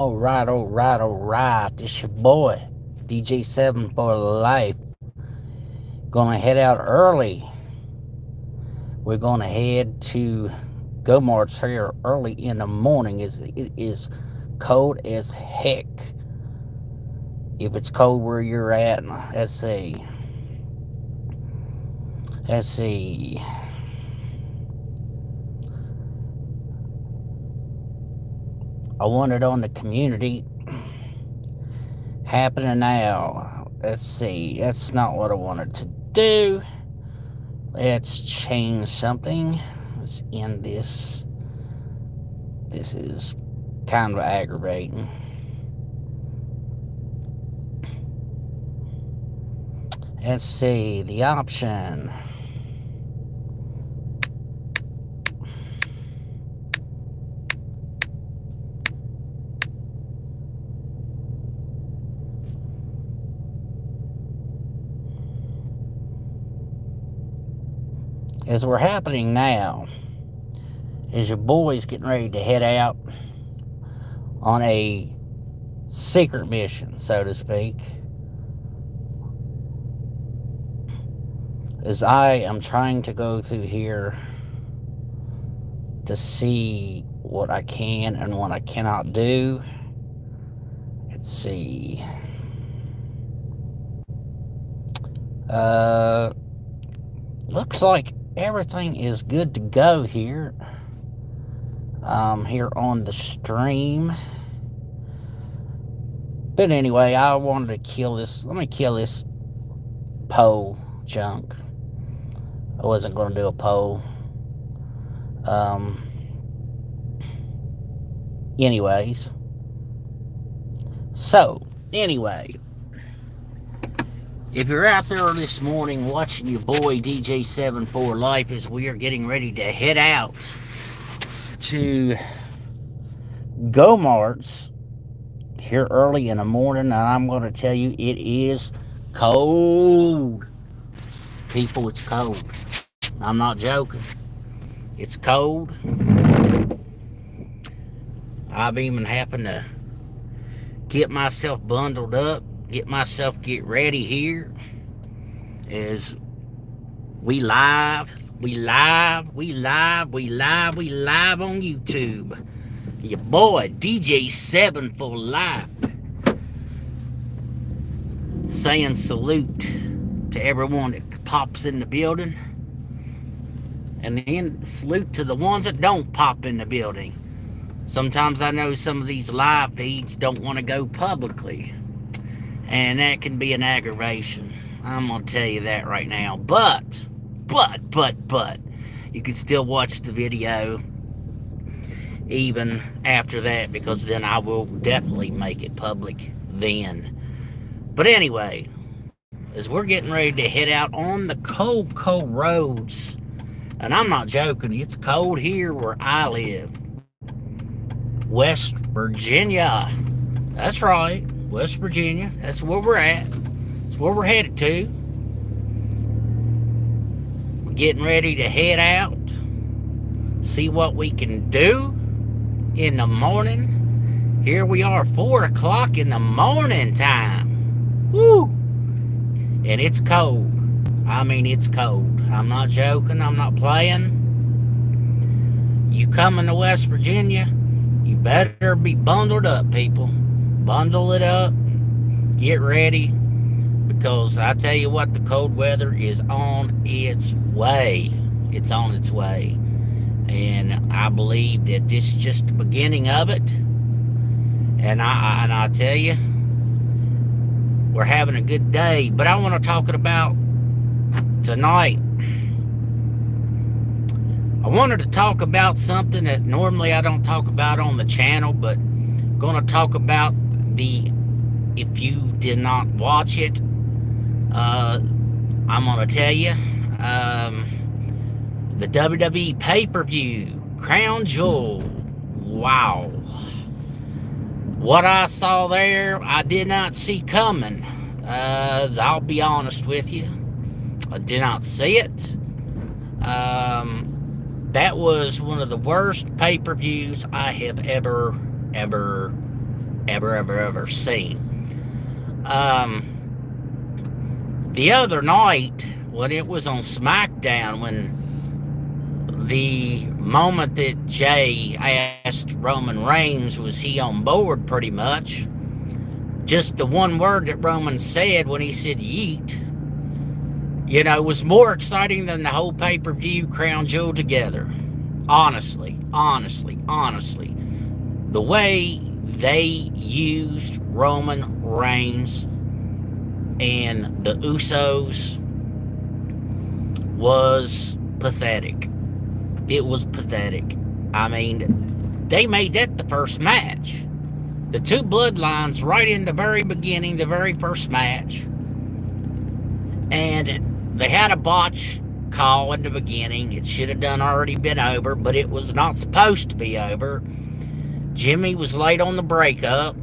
All right. It's your boy, DJ7 for life. Gonna head out early. We're gonna head to Go Marts here early in the morning. It is cold as heck. If it's cold where you're at, let's see. Let's see. I want it on the community happening now. Let's see. That's not what I wanted to do. Let's change something. Let's end this. This is kind of aggravating. Let's see the option. As we're happening now, is your boy's getting ready to head out on a secret mission, so to speak. As I am trying to go through here to see what I can and what I cannot do. Let's see. Looks like everything is good to go here. Here on the stream. But anyway, I wanted to kill this. Let me kill this poll junk. I wasn't going to do a poll. Anyways. So, anyway. If you're out there this morning watching your boy DJ7 for life as we are getting ready to head out to Go Marts here early in the morning, and I'm going to tell you it is cold. People, it's cold. I'm not joking. It's cold. I've even happened to get myself bundled up, get ready here as we live on YouTube. Your boy DJ7 for life, saying salute to everyone that pops in the building, and then salute to the ones that don't pop in the building. Sometimes I know some of these live feeds don't want to go publicly, and that can be an aggravation. I'm going to tell you that right now. But, you can still watch the video even after that, because then I will definitely make it public then. But anyway, as we're getting ready to head out on the cold roads, and I'm not joking, it's cold here where I live. West Virginia. That's right, West Virginia. That's where we're at. That's where we're headed to. We're getting ready to head out, see what we can do in the morning. Here we are, 4 o'clock in the morning time. Woo! And it's cold. I mean, it's cold. I'm not joking. I'm not playing. You coming to West Virginia, you better be bundled up, people. Bundle it up. Get ready. Because I tell you what, the cold weather is on its way. It's on its way. And I believe that this is just the beginning of it. And I tell you, we're having a good day. But I want to talk about tonight. I wanted to talk about something that normally I don't talk about on the channel, but I'm going to talk about if you did not watch it, I'm going to tell you, the WWE pay-per-view, Crown Jewel. Wow. What I saw there, I did not see coming. I'll be honest with you. I did not see it. That was one of the worst pay-per-views I have ever ever seen. The other night, when it was on SmackDown, when the moment that Jay asked Roman Reigns, was he on board, pretty much, just the one word that Roman said when he said yeet, was more exciting than the whole pay-per-view Crown Jewel together. Honestly. The way they used Roman Reigns and the Usos was pathetic. It was pathetic. I mean, they made that the first match. The two bloodlines right in the very beginning, the very first match. And they had a botch call in the beginning. It should have already been over, but it was not supposed to be over. Jimmy was late on the breakup,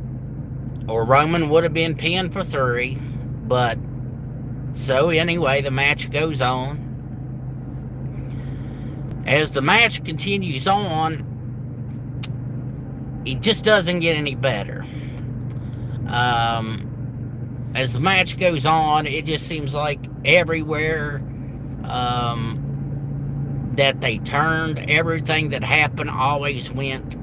or Roman would have been pinned for 3. But so anyway, the match goes on. As the match continues on, it just doesn't get any better. As the match goes on, it just seems like everywhere that they turned, everything that happened always went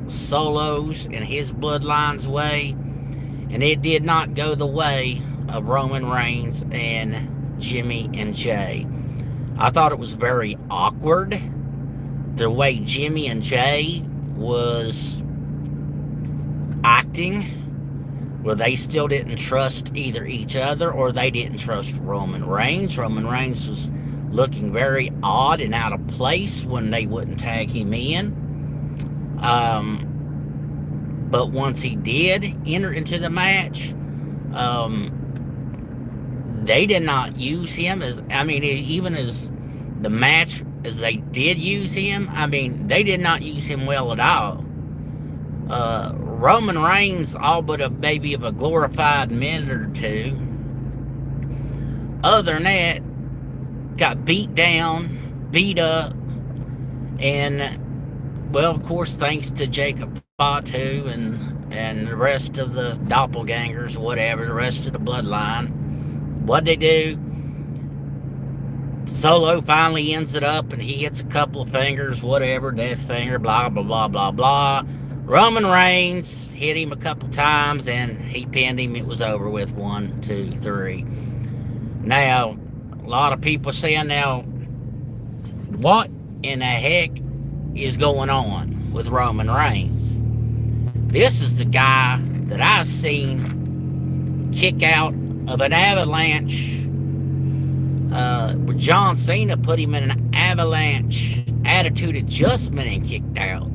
Solo's and his bloodline's way, and it did not go the way of Roman Reigns and Jimmy and Jay. I thought it was very awkward the way Jimmy and Jay was acting, where they still didn't trust either each other or they didn't trust Roman Reigns. Roman Reigns was looking very odd and out of place when they wouldn't tag him in. But once he did enter into the match, they did not use him even as the match, as they did use him, they did not use him well at all. Roman Reigns, all but maybe of a glorified minute or two. Other than that, got beat down, beat up, and, well, of course, thanks to Jacob Fatu and the rest of the doppelgangers, whatever, the rest of the bloodline, what'd they do? Solo finally ends it up, and he hits a couple of fingers, whatever, death finger, blah, blah, blah, blah, blah. Roman Reigns hit him a couple times, and he pinned him. It was over with. 1, 2, 3. Now, a lot of people saying, now, what in the heck is going on with Roman Reigns? This is the guy that I've seen kick out of an avalanche. Where John Cena put him in an avalanche attitude adjustment and kicked out.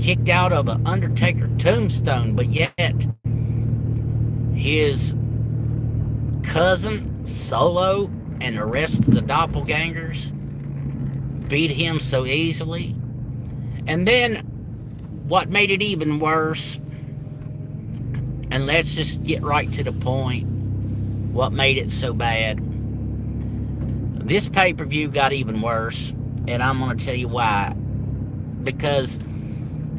Kicked out of an Undertaker tombstone, but yet his cousin Solo and the rest of the doppelgangers beat him so easily. And then what made it even worse, and let's just get right to the point, what made it so bad? This pay-per-view got even worse, and I'm going to tell you why. Because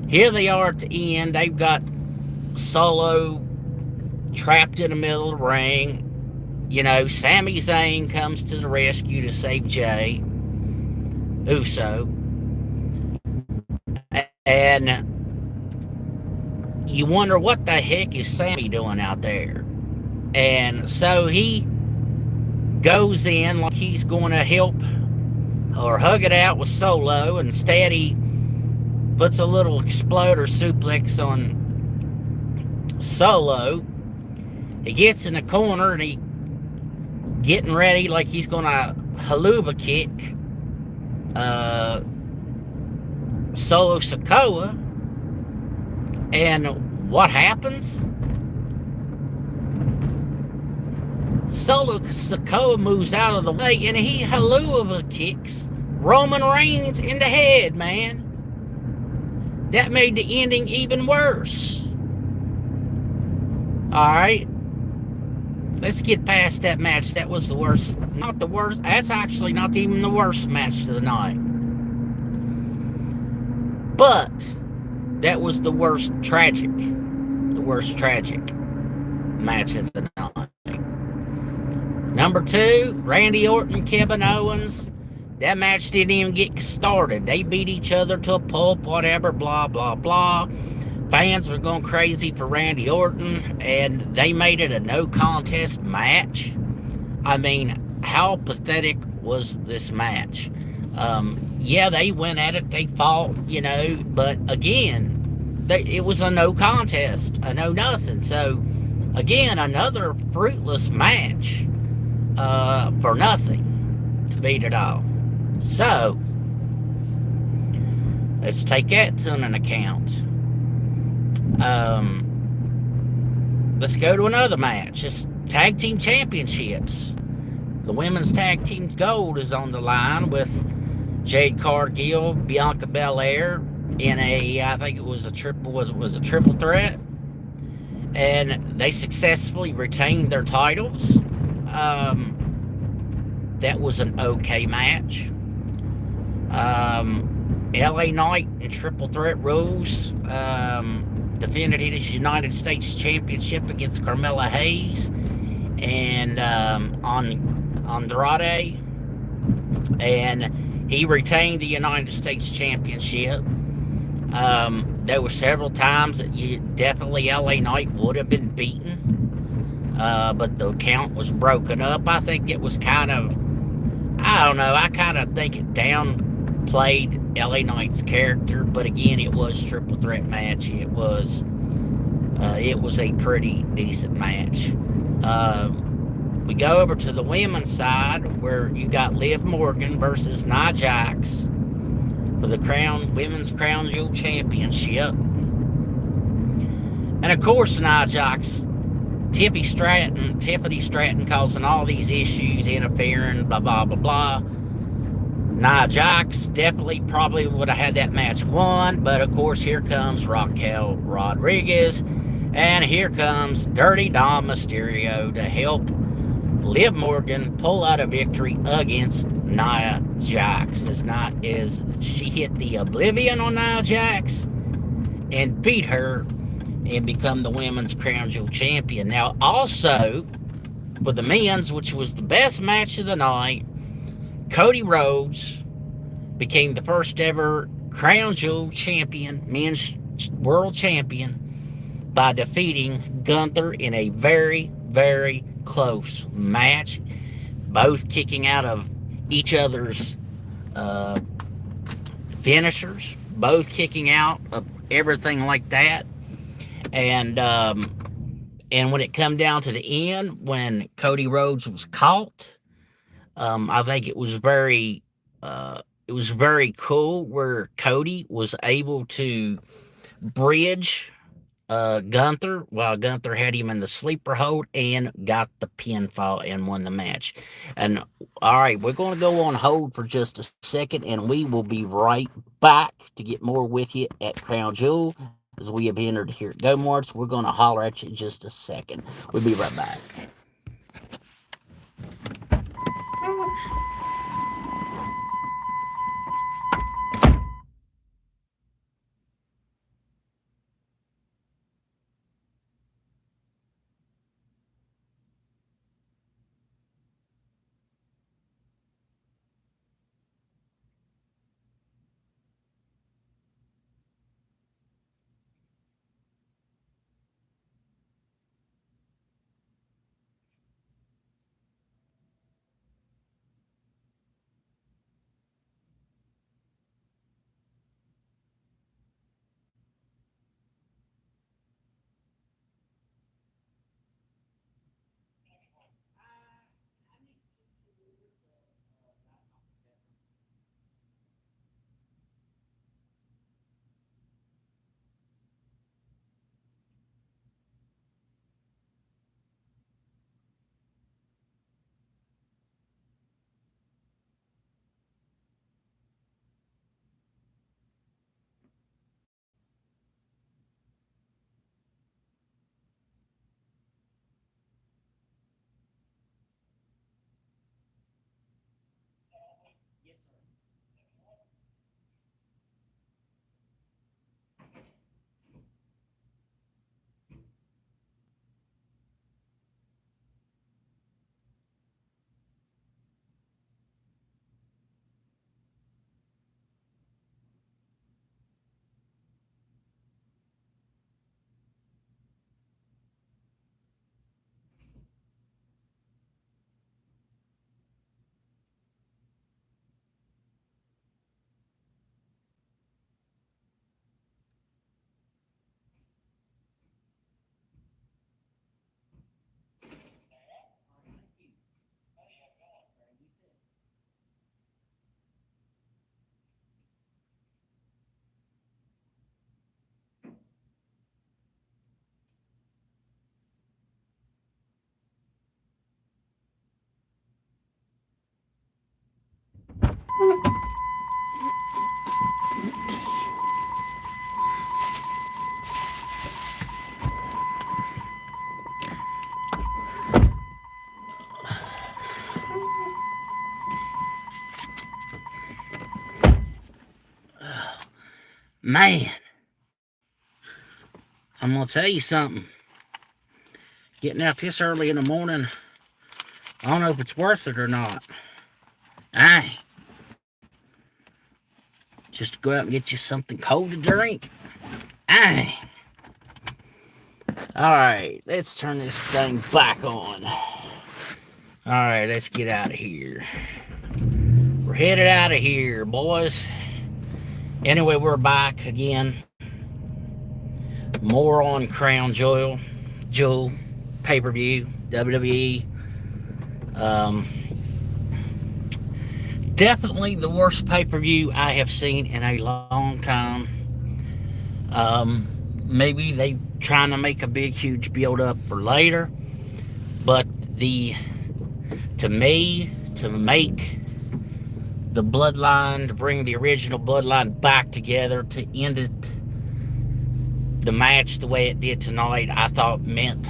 here they are at the end. They've got Solo trapped in the middle of the ring. Sami Zayn comes to the rescue to save Jay Uso. And you wonder, what the heck is Sami doing out there? And so he goes in like he's going to help or hug it out with Solo. Instead, he puts a little exploder suplex on Solo. He gets in the corner and he getting ready like he's going to haluva kick Solo Sikoa. And what happens? Solo Sikoa moves out of the way and he haluva kicks Roman Reigns in the head, man. That made the ending even worse. Alright. Let's get past that match. That was the worst. Not the worst. That's actually not even the worst match of the night. But that was the worst tragic match of the night. Number 2, Randy Orton, Kevin Owens. That match didn't even get started. They beat each other to a pulp, whatever, blah, blah, blah. Fans were going crazy for Randy Orton, and they made it a no contest match. I mean, how pathetic was this match? Yeah, they went at it, they fought, but again, it was a no contest, a no nothing. So, again, another fruitless match for nothing to beat it all. So, let's take that to an account. Let's go to another match. It's Tag Team Championships. The Women's Tag Team Gold is on the line with Jade Cargill, Bianca Belair in I think it was a triple threat. And they successfully retained their titles. That was an okay match. LA Knight in triple threat rules defended his United States Championship against Carmella Hayes and Andrade, and he retained the United States Championship. There were several times that definitely LA Knight would have been beaten, but the count was broken up. I think it was I kind of think it downplayed LA Knight's character, but again, it was a triple threat match. It was a pretty decent match. We go over to the women's side where you got Liv Morgan versus Nia Jax for the Women's Crown Jewel Championship. And of course, Nia Jax, Tiffany Stratton causing all these issues, interfering, blah, blah, blah, blah. Nia Jax definitely probably would have had that match won, but of course, here comes Raquel Rodriguez, and here comes Dirty Dom Mysterio to help Liv Morgan pull out a victory against Nia Jax. She hit the Oblivion on Nia Jax and beat her and become the Women's Crown Jewel champion. Now, also, for the men's, which was the best match of the night, Cody Rhodes became the first ever Crown Jewel champion, men's world champion, by defeating Gunther in a very, very close match, both kicking out of each other's finishers, both kicking out of everything like that. And when it come down to the end, when Cody Rhodes was caught, I think it was very cool where Cody was able to bridge Gunther while Gunther had him in the sleeper hold and got the pinfall and won the match. And all right, we're going to go on hold for just a second, and we will be right back to get more with you at Crown Jewel as we have entered here at Go Marts. We're going to holler at you in just a second. We'll be right back. Man, I'm going to tell you something. Getting out this early in the morning, I don't know if it's worth it or not. Aye. Just to go out and get you something cold to drink. Aye. Alright, let's turn this thing back on. Alright, let's get out of here. We're headed out of here, boys. Anyway, we're back again. More on Crown Jewel pay-per-view, WWE. Definitely the worst pay-per-view I have seen in a long time. Maybe they trying to make a big, huge build-up for later. But to me, to make the bloodline, to bring the original bloodline back together, to end it, the match the way it did tonight, I thought meant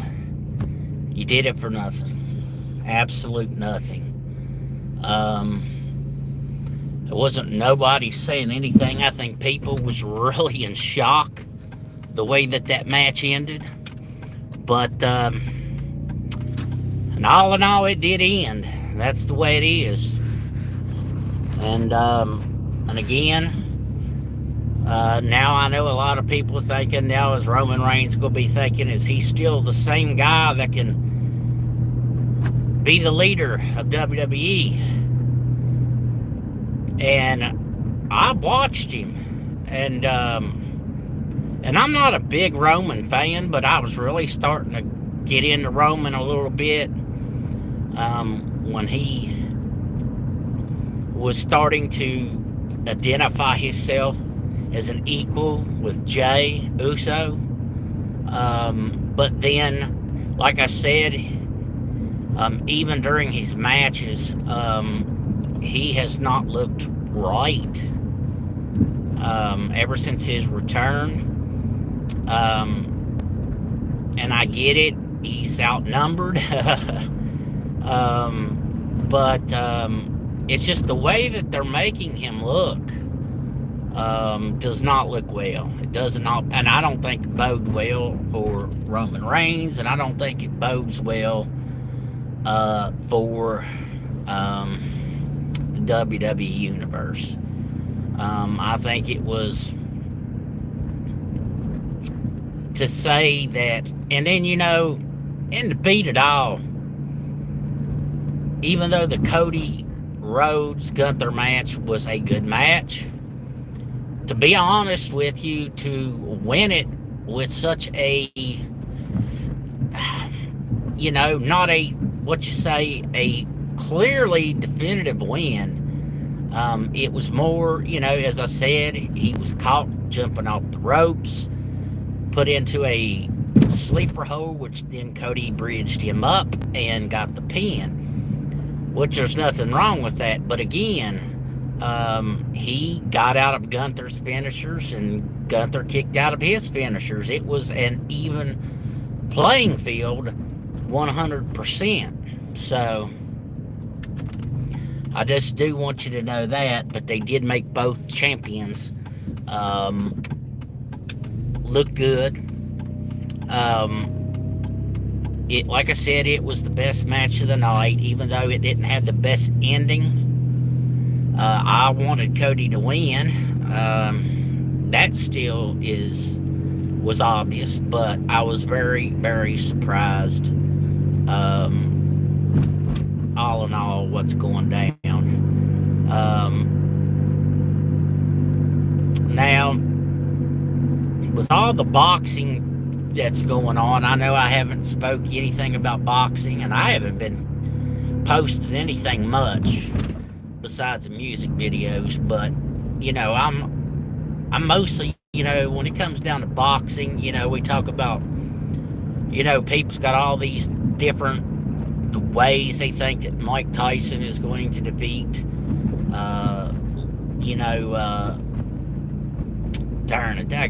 you did it for nothing. Absolute nothing. There wasn't nobody saying anything. I think people was really in shock the way that match ended. But and all in all, it did end. That's the way it is. And again, now I know a lot of people are thinking, now is Roman Reigns going to be thinking, is he still the same guy that can be the leader of WWE? And I watched him, and I'm not a big Roman fan, but I was really starting to get into Roman a little bit when he was starting to identify himself as an equal with Jey Uso. But then, like I said, even during his matches, he has not looked right ever since his return. And I get it, he's outnumbered. But it's just the way that they're making him look does not look well. It does not, and I don't think it bodes well for Roman Reigns, and I don't think it bodes well for the WWE Universe. I think it was to say that, and then, and to beat it all, even though the Cody Rhodes Gunther match was a good match, to be honest with you, to win it with such a, not a clearly definitive win. It was more, as I said, he was caught jumping off the ropes, put into a sleeper hole, which then Cody bridged him up and got the pin, which there's nothing wrong with that. But again, he got out of Gunther's finishers and Gunther kicked out of his finishers. It was an even playing field 100%. So I just do want you to know that, but they did make both champions look good. Like I said, it was the best match of the night, even though it didn't have the best ending. I wanted Cody to win. That still was obvious, but I was very, very surprised. All in all, what's going down. Now, with all the boxing that's going on, I know I haven't spoke anything about boxing, and I haven't been posting anything much besides the music videos, but I'm mostly, when it comes down to boxing, we talk about, people's got all these different ways they think that Mike Tyson is going to defeat you know, darn it, I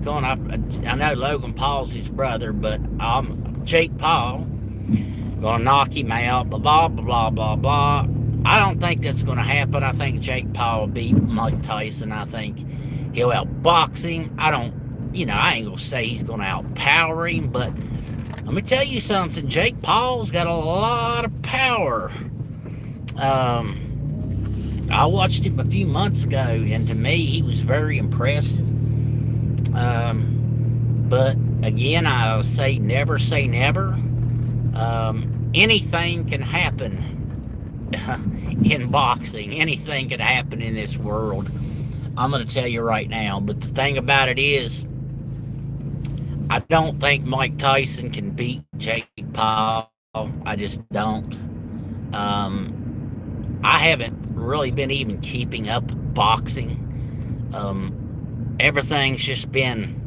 know Logan Paul's his brother, but Jake Paul gonna knock him out, blah, blah, blah, blah, blah. I don't think that's gonna happen. I think Jake Paul will beat Mike Tyson. I think he'll outbox him. I ain't gonna say he's gonna outpower him, but let me tell you something. Jake Paul's got a lot of power. I watched him a few months ago, and to me, he was very impressive. But again, I say never say never. Anything can happen in boxing. Anything can happen in this world. I'm going to tell you right now. But the thing about it is, I don't think Mike Tyson can beat Jake Paul. I just don't. I haven't really been even keeping up with boxing. Everything's just been,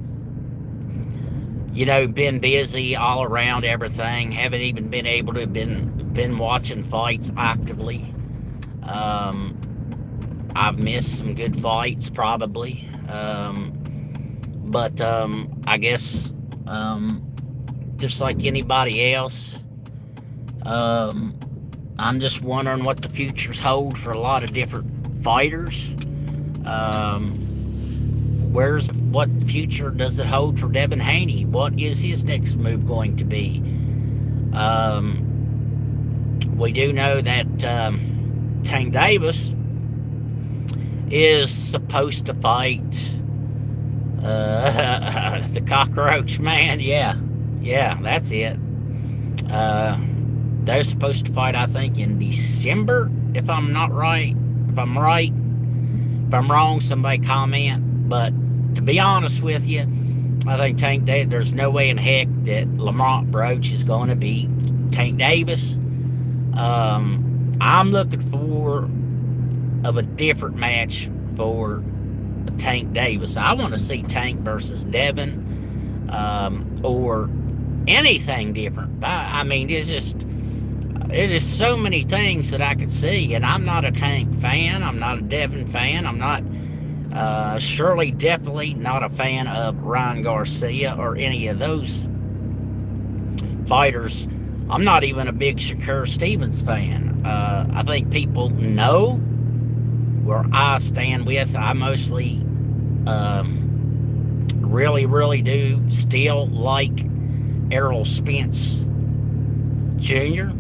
been busy all around everything. Haven't even been able to been watching fights actively. I've missed some good fights probably. But I guess just like anybody else, I'm just wondering what the futures hold for a lot of different fighters. What future does it hold for Devin Haney? What is his next move going to be? We do know that Tank Davis is supposed to fight the Cockroach Man. Yeah, that's it. They're supposed to fight, I think, in December, if I'm not right. If I'm right, if I'm wrong, somebody comment. But to be honest with you, I think there's no way in heck that Lamont Roach is going to beat Tank Davis. I'm looking for a different match for Tank Davis. I want to see Tank versus Devin, or anything different. I mean, it is so many things that I could see, and I'm not a Tank fan. I'm not a Devin fan. I'm not, definitely not a fan of Ryan Garcia or any of those fighters. I'm not even a big Shakur Stevens fan. I think people know where I stand with. I mostly really do still like Errol Spence Jr.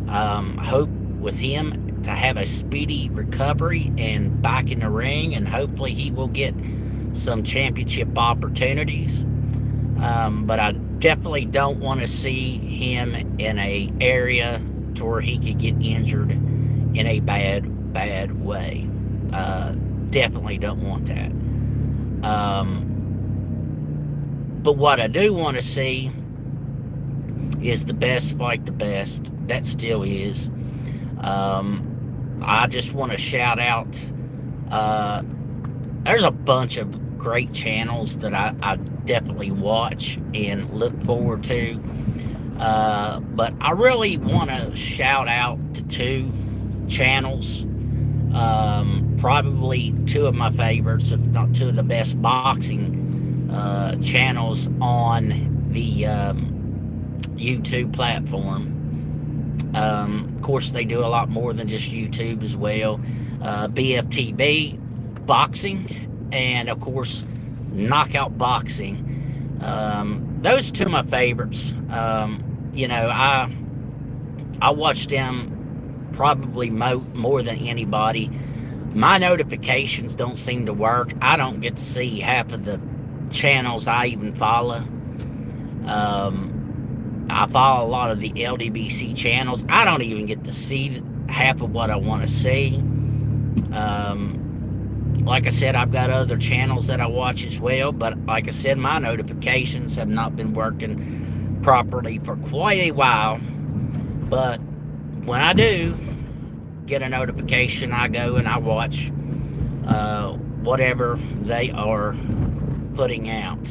Hope with him to have a speedy recovery and back in the ring, and hopefully he will get some championship opportunities. But I definitely don't want to see him in a area to where he could get injured in a bad way. Definitely don't want that. But what I do want to see is the best fight the best. That still is. I just want to shout out, there's a bunch of great channels that I definitely watch and look forward to. But I really want to shout out to two channels. Probably two of my favorites, if not two of the best boxing channels on the YouTube platform. Of course, they do a lot more than just YouTube as well. BFTB Boxing, and of course, Knockout Boxing. Those two are my favorites. I watch them probably more than anybody. My notifications don't seem to work. I don't get to see half of the channels I even follow. I follow a lot of the LDBC channels. I don't even get to see half of what I want to see. Like I said, I've got other channels that I watch as well, but like I said, my notifications have not been working properly for quite a while. But when I do get a notification, I go and I watch whatever they are putting out.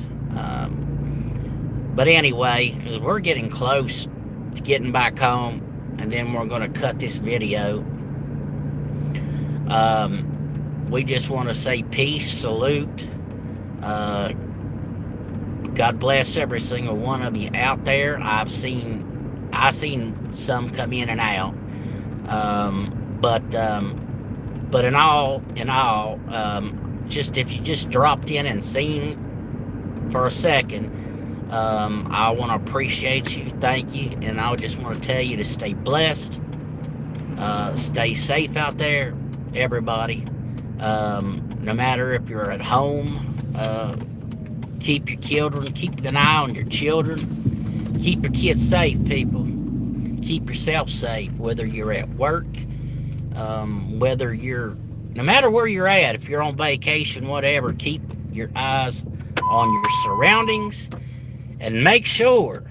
But anyway, as we're getting close to getting back home, and then we're going to cut this video. we just want to say peace, salute. God bless every single one of you out there. I seen some come in and out, but in all, just if you just dropped in and seen for a second, I want to appreciate you, thank you, and I just want to tell you to stay blessed, stay safe out there, everybody. No matter if you're at home, keep an eye on your children. Keep your kids safe, people. Keep yourself safe, whether you're at work, no matter where you're at, if you're on vacation, whatever, keep your eyes on your surroundings, and make sure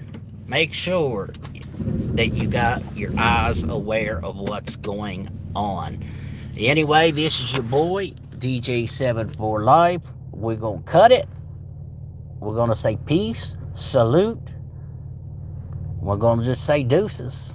that you got your eyes aware of what's going on. Anyway, this is your boy, DJ7 for life. We're going to cut it. We're going to say peace, salute. We're going to just say deuces.